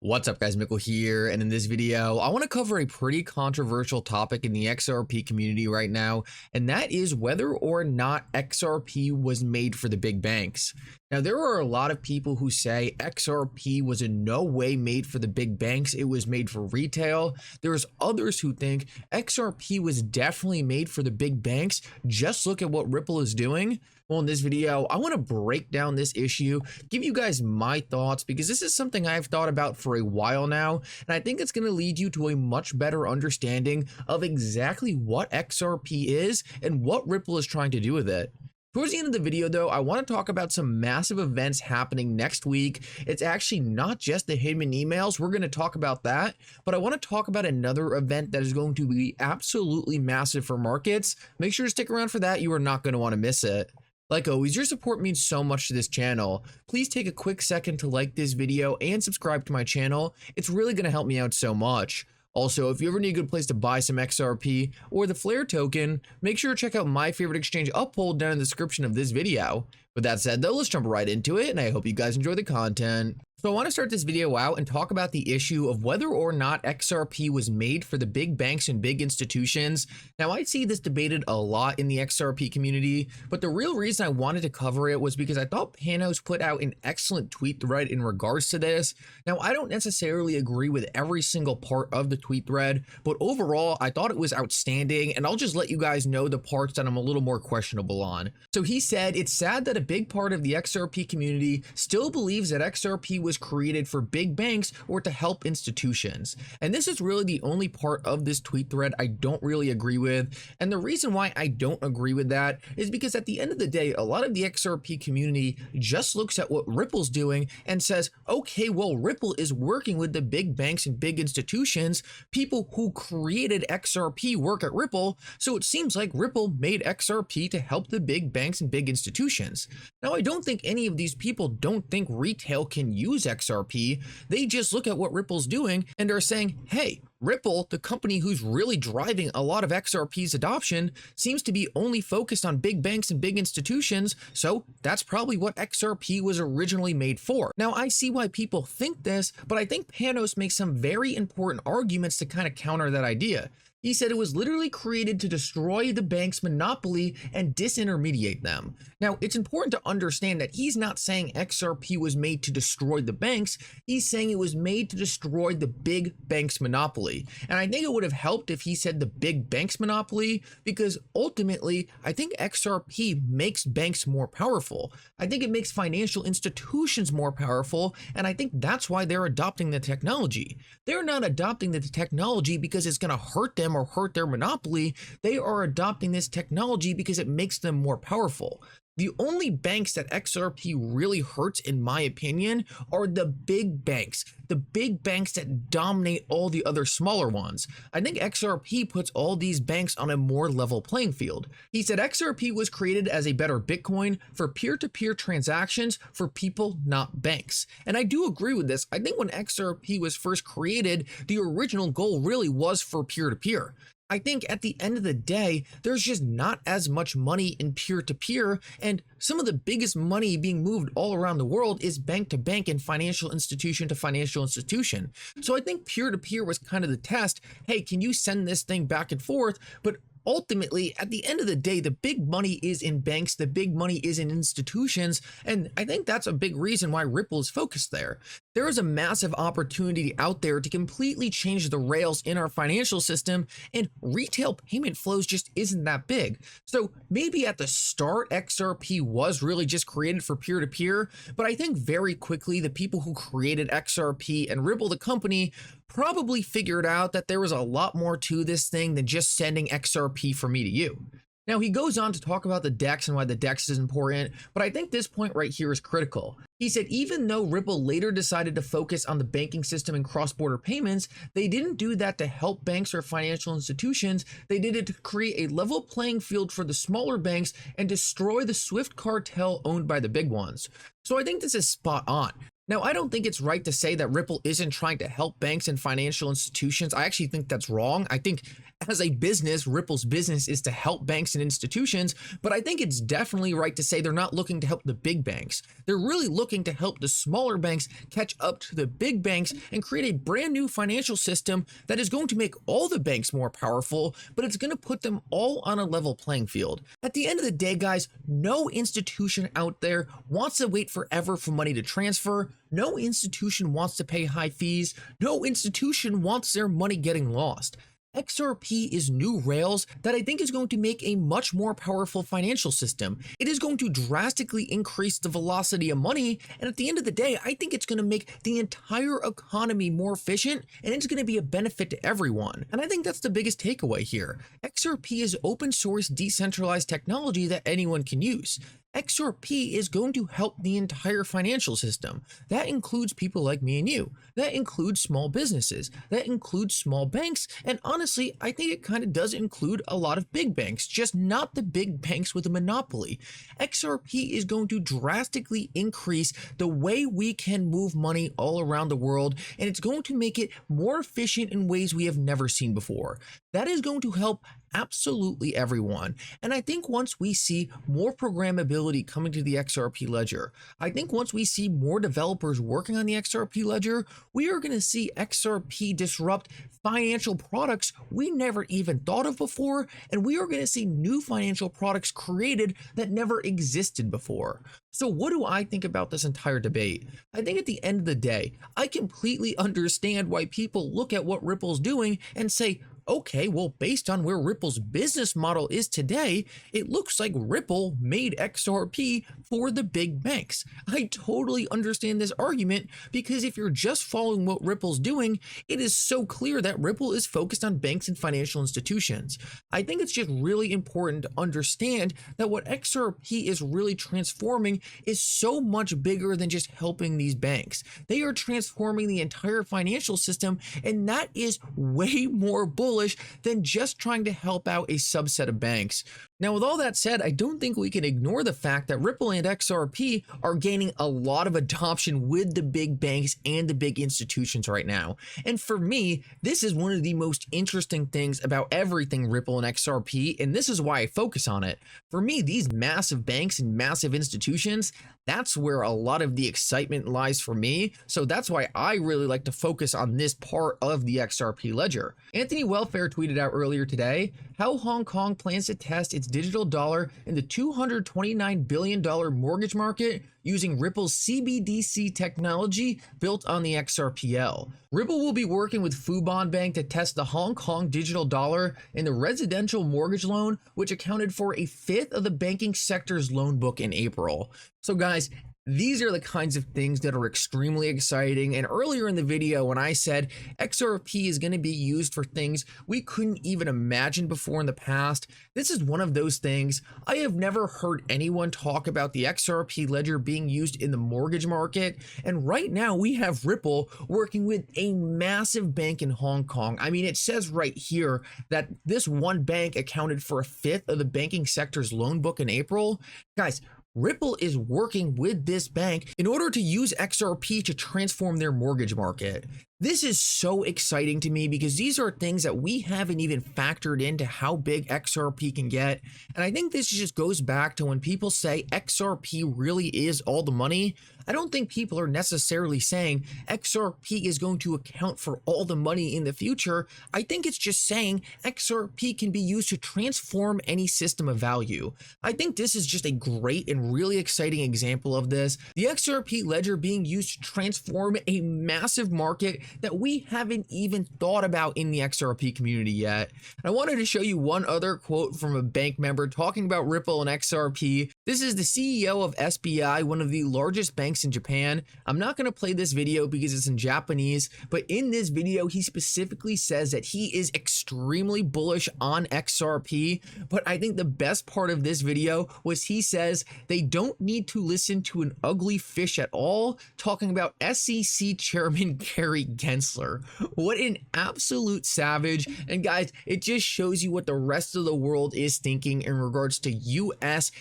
What's up guys, Mickle here, and in this video, I want to cover a pretty controversial topic in the XRP community right now, and that is whether or not XRP was made for the big banks. Now, there are a lot of people who say XRP was in no way made for the big banks, it was made for retail. There's others who think XRP was definitely made for the big banks, just look at what Ripple is doing. Well, in this video, I want to break down this issue, give you guys my thoughts, because this is something I've thought about for a while now, and I think it's going to lead you to a much better understanding of exactly what XRP is and what Ripple is trying to do with it. Towards the end of the video though, I want to talk about some massive events happening next week. It's actually not just the hidden emails, we're going to talk about that, but I want to talk about another event that is going to be absolutely massive for markets. Make sure to stick around for that, you are not going to want to miss it. Like always, your support means so much to this channel. Please take a quick second to like this video and subscribe to my channel. It's really going to help me out so much. Also, if you ever need a good place to buy some XRP or the Flare token, make sure to check out my favorite exchange Uphold down in the description of this video. With that said though, let's jump right into it, and I hope you guys enjoy the content. So I want to start this video out and talk about the issue of whether or not XRP was made for the big banks and big institutions. Now, I see this debated a lot in the XRP community, but the real reason I wanted to cover it was because I thought Panos put out an excellent tweet thread in regards to this. Now, I don't necessarily agree with every single part of the tweet thread, but overall, I thought it was outstanding, and I'll just let you guys know the parts that I'm a little more questionable on. So he said, "It's sad that a big part of the XRP community still believes that XRP was created for big banks or to help institutions." And this is really the only part of this tweet thread I don't really agree with. And the reason why I don't agree with that is because at the end of the day, a lot of the XRP community just looks at what Ripple's doing and says, okay, well, Ripple is working with the big banks and big institutions. People who created XRP work at Ripple, so it seems like Ripple made XRP to help the big banks and big institutions. Now, I don't think any of these people don't think retail can use XRP. They just look at what Ripple's doing and are saying, hey, Ripple, the company who's really driving a lot of XRP's adoption, seems to be only focused on big banks and big institutions, so that's probably what XRP was originally made for. Now, I see why people think this, but I think Panos makes some very important arguments to kind of counter that idea. He said it was literally created to destroy the bank's monopoly and disintermediate them. Now, it's important to understand that he's not saying XRP was made to destroy the banks. He's saying it was made to destroy the big bank's monopoly. And I think it would have helped if he said the big bank's monopoly, because ultimately, I think XRP makes banks more powerful. I think it makes financial institutions more powerful, and I think that's why they're adopting the technology. They're not adopting the technology because it's going to hurt them or hurt their monopoly. They are adopting this technology because it makes them more powerful. The only banks that XRP really hurts, in my opinion, are the big banks that dominate all the other smaller ones. I think XRP puts all these banks on a more level playing field. He said XRP was created as a better Bitcoin for peer-to-peer transactions for people, not banks. And I do agree with this. I think when XRP was first created, the original goal really was for peer-to-peer. I think at the end of the day, there's just not as much money in peer-to-peer, and some of the biggest money being moved all around the world is bank to bank and financial institution to financial institution. So I think peer-to-peer was kind of the test. Hey, can you send this thing back and forth? But ultimately, at the end of the day, the big money is in banks, the big money is in institutions, and I think that's a big reason why Ripple is focused there. There is a massive opportunity out there to completely change the rails in our financial system, and retail payment flows just isn't that big. So maybe at the start, XRP was really just created for peer-to-peer, but I think very quickly the people who created XRP and Ripple, the company, probably figured out that there was a lot more to this thing than just sending XRP from me to you. Now, he goes on to talk about the DEX and why the DEX is important, but I think this point right here is critical. He said even though Ripple later decided to focus on the banking system and cross-border payments, they didn't do that to help banks or financial institutions. They did it to create a level playing field for the smaller banks and destroy the SWIFT cartel owned by the big ones. So I think this is spot on. Now, I don't think it's right to say that Ripple isn't trying to help banks and financial institutions. I actually think that's wrong. I think as a business, Ripple's business is to help banks and institutions, but I think it's definitely right to say they're not looking to help the big banks. They're really looking to help the smaller banks catch up to the big banks and create a brand new financial system that is going to make all the banks more powerful, but it's going to put them all on a level playing field. At the end of the day, guys, no institution out there wants to wait forever for money to transfer. No institution wants to pay high fees. No institution wants their money getting lost. XRP is new rails that I think is going to make a much more powerful financial system. It is going to drastically increase the velocity of money, and at the end of the day, I think it's going to make the entire economy more efficient, and it's going to be a benefit to everyone. And I think that's the biggest takeaway here. XRP is open source, decentralized technology that anyone can use. XRP is going to help the entire financial system. That includes people like me and you. That includes small businesses. That includes small banks. And honestly, I think it kind of does include a lot of big banks, just not the big banks with a monopoly. XRP is going to drastically increase the way we can move money all around the world, and it's going to make it more efficient in ways we have never seen before. That is going to help absolutely everyone. And I think once we see more programmability coming to the XRP ledger, I think once we see more developers working on the XRP ledger, we are going to see XRP disrupt financial products we never even thought of before, and we are going to see new financial products created that never existed before. So what do I think about this entire debate? I think at the end of the day, I completely understand why people look at what Ripple's doing and say, okay, well, based on where Ripple's business model is today, it looks like Ripple made XRP for the big banks. I totally understand this argument because if you're just following what Ripple's doing, it is so clear that Ripple is focused on banks and financial institutions. I think it's just really important to understand that what XRP is really transforming is so much bigger than just helping these banks. They are transforming the entire financial system, and that is way more bullish than just trying to help out a subset of banks. Now, with all that said, I don't think we can ignore the fact that Ripple and XRP are gaining a lot of adoption with the big banks and the big institutions right now. And for me, this is one of the most interesting things about everything Ripple and XRP, and this is why I focus on it. For me, these massive banks and massive institutions, that's where a lot of the excitement lies for me. So that's why I really like to focus on this part of the XRP ledger. Anthony Welfare tweeted out earlier today how Hong Kong plans to test its digital dollar in the $229 billion mortgage market using Ripple's CBDC technology built on the XRPL. Ripple will be working with Fubon Bank to test the Hong Kong digital dollar in the residential mortgage loan, which accounted for a fifth of the banking sector's loan book in April. So guys, these are the kinds of things that are extremely exciting. And earlier in the video, when I said XRP is going to be used for things we couldn't even imagine before in the past, this is one of those things. I have never heard anyone talk about the XRP ledger being used in the mortgage market. And right now we have Ripple working with a massive bank in Hong Kong. I mean, it says right here that this one bank accounted for a fifth of the banking sector's loan book in April. Guys, Ripple is working with this bank in order to use XRP to transform their mortgage market. This is so exciting to me because these are things that we haven't even factored into how big XRP can get. And I think this just goes back to when people say XRP really is all the money. I don't think people are necessarily saying XRP is going to account for all the money in the future. I think it's just saying XRP can be used to transform any system of value. I think this is just a great and really exciting example of this. The XRP ledger being used to transform a massive market that we haven't even thought about in the XRP community yet. I wanted to show you one other quote from a bank member talking about Ripple and XRP. This is the CEO of SBI, one of the largest banks in Japan. I'm not going to play this video because it's in Japanese, but in this video, he specifically says that he is extremely bullish on XRP. But I think the best part of this video was he says they don't need to listen to an ugly fish at all, talking about SEC Chairman Gary Gensler. What an absolute savage. And guys, it just shows you what the rest of the world is thinking in regards to US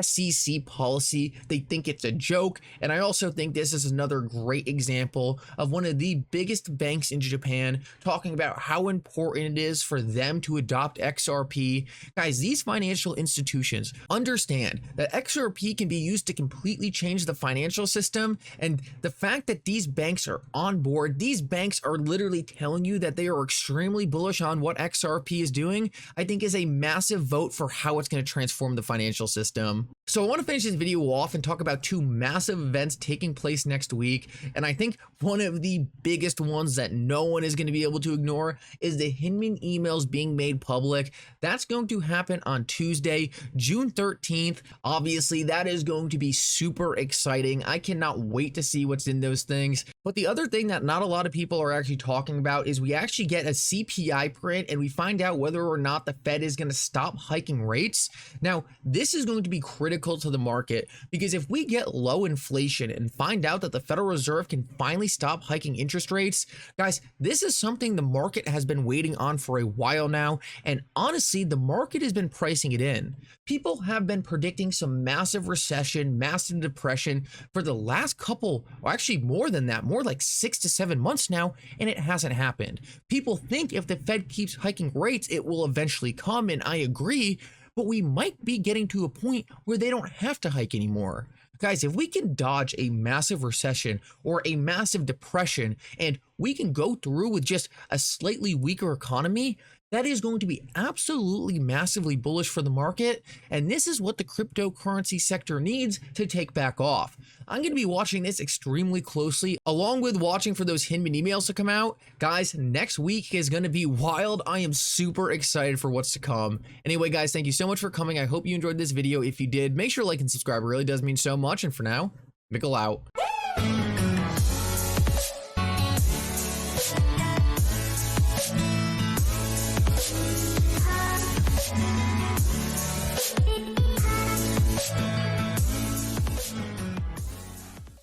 SEC policy. They think it's a joke. And I also think this is another great example of one of the biggest banks in Japan talking about how important it is for them to adopt XRP. Guys, these financial institutions understand that XRP can be used to completely change the financial system. And the fact that these banks are on board, these banks are literally telling you that they are extremely bullish on what XRP is doing, I think is a massive vote for how it's going to transform the financial system. So I want to finish this video off and talk about two massive events taking place next week. And I think one of the biggest ones that no one is going to be able to ignore is the Hinman emails being made public. That's going to happen on Tuesday, June 13th. Obviously, that is going to be super exciting. I cannot wait to see what's in those things. But the other thing that not a lot of people are actually talking about is we actually get a CPI print and we find out whether or not the Fed is going to stop hiking rates. Now, this is going to be critical to the market because if we get low inflation and find out that the Federal Reserve can finally stop hiking interest rates, guys, this is something the market has been waiting on for a while now. And honestly, the market has been pricing it in. People have been predicting some massive recession, massive depression for the last couple, or actually more than that, more like 6 to 7 months now, and it hasn't happened. People think if the Fed keeps hiking rates, it will eventually come, and I agree, but we might be getting to a point where they don't have to hike anymore. Guys, if we can dodge a massive recession or a massive depression and we can go through with just a slightly weaker economy, that is going to be absolutely massively bullish for the market. And this is what the cryptocurrency sector needs to take back off. I'm going to be watching this extremely closely, along with watching for those Hinman emails to come out. Guys, next week is going to be wild. I am super excited for what's to come. Anyway, guys, thank you so much for coming. I hope you enjoyed this video. If you did, make sure to like and subscribe. It really does mean so much. And for now, Mickle out.